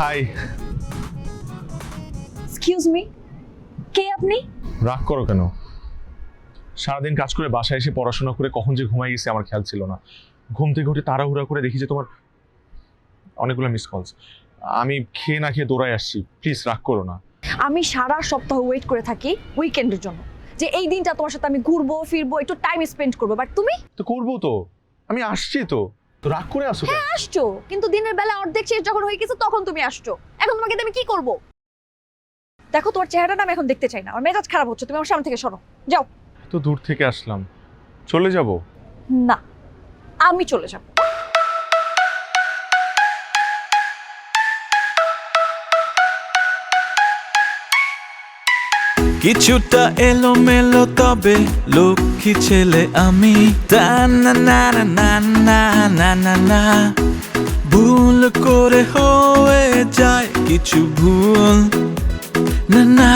High. Excuse me, কে আপনি? রাগ করো কেন? সারাদিন কাজ করে বাসায় এসে পড়াশোনা করে কখন যে ঘুমাই গেছে আমার খেয়াল ছিল না। ঘুম থেকে উঠে তাড়াহুড়া করে দেখি যে তোমার অনেকগুলো মিস কলস। আমি খেয়ে না খেয়ে দৌড়ায় আসছি, প্লিজ রাগ করো না। আমি সারা সপ্তাহ ওয়েট করে থাকি উইকেন্ডের জন্য, যে এই দিনটা তোমার সাথে আমি ঘুরবো ফিরবো, একটু টাইম স্পেন্ড করবো, বাট তুমি তো করবো তো, আমি আসছি তো রাগ করে আসো কেন? আসছো, কিন্তু দিনের বেলা অর্ধেক শেষ যখন হয়ে গেছে তখন তুমি আসছো। এখন তোমাকে দিয়ে আমি কি করবো? দেখো, তোমার চেহারাটা আমি এখন দেখতে চাই না, আমার মেজাজ খারাপ হচ্ছে, তুমি আমার সামনে থেকে সরো, যাও। তো দূর থেকে আসলাম, চলে যাব? না, আমি চলে যাব। কিছুটা এলোমেলো তবে লক্ষ্মী ছেলে আমি। তা না না না না না না না না, ভুল করে হয়ে যায় কিছু ভুল। না না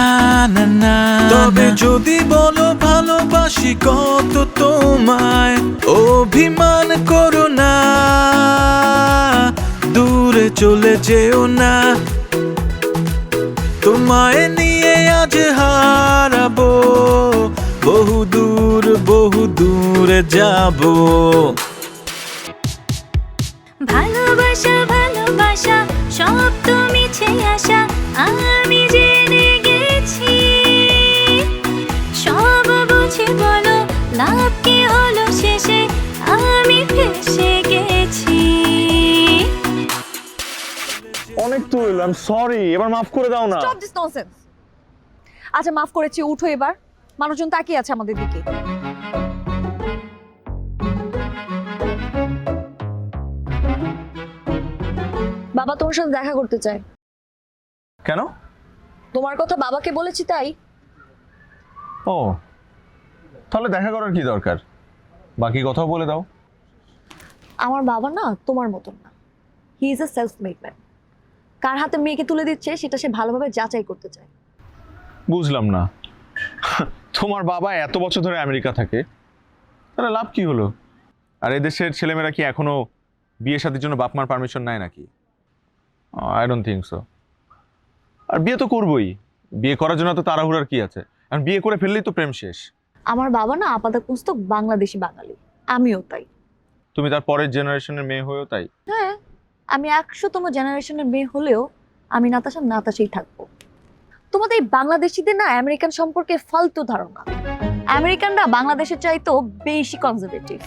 না না, তবে যদি বলো ভালোবাসি কত তোমায়, অভিমান করো না, দূরে চলে যেও না। তোমায় নিয়ে আজ হারাবো, বহু দূরে যাবো। ভালোবাসা ভালোবাসা সব তো মিছে আশা, আমি জেনে গেছি। সব বুঝে বলো লাভ কি হলো শেষে, আমি ফেসে গেছি। অনেক তো হইলাম, সরি, এবার মাফ করে দাও না। Stop this nonsense. আচ্ছা, মাফ করেছি, উঠো এবার। মানুষজন তাকিয়ে আছে আমাদের দিকে। বাবা তোমার সাথে দেখা করতে চায়। কেন? তোমার কথা বাবাকে বলেছি তাই। ও, তাহলে দেখা করার কি দরকার? বাকি কথাও বলে দাও। আমার বাবা না তোমার মতন না, he is a self made man. কার হাতে মেয়েকে তুলে দিচ্ছে সেটা সে ভালোভাবে যাচাই করতে চায়। বুঝলাম না, তোমার বাবা এত বছর ধরে আমেরিকা থাকে, তাহলে লাভ কি হলো? আর এদেশের ছেলেমেয়েরা কি এখনো বিয়ে শাদীর জন্য বাপ মার পারমিশন নেয় নাকি? I don't think so. আর বিয়ে তো করবোই, বিয়ে করার জন্য তো তাড়াহুড়ার কি আছে? আর বিয়ে করে ফেললেই তো প্রেম শেষ। আমার বাবা না আপাতত বাংলাদেশি বাঙালি, আমিও তাই। তুমি তার পরের জেনারেশনের মেয়ে হয়েও তাই? হ্যাঁ, আমি 100তম জেনারেশনের মেয়ে হলেও আমি নাতাশাই থাকবো। তোমাদের এই বাংলাদেশিদের না আমেরিকান সম্পর্কে ফালতু ধারণা। আমেরিকানরা বাংলাদেশের চাইতেও বেশি কনজারভেটিভ।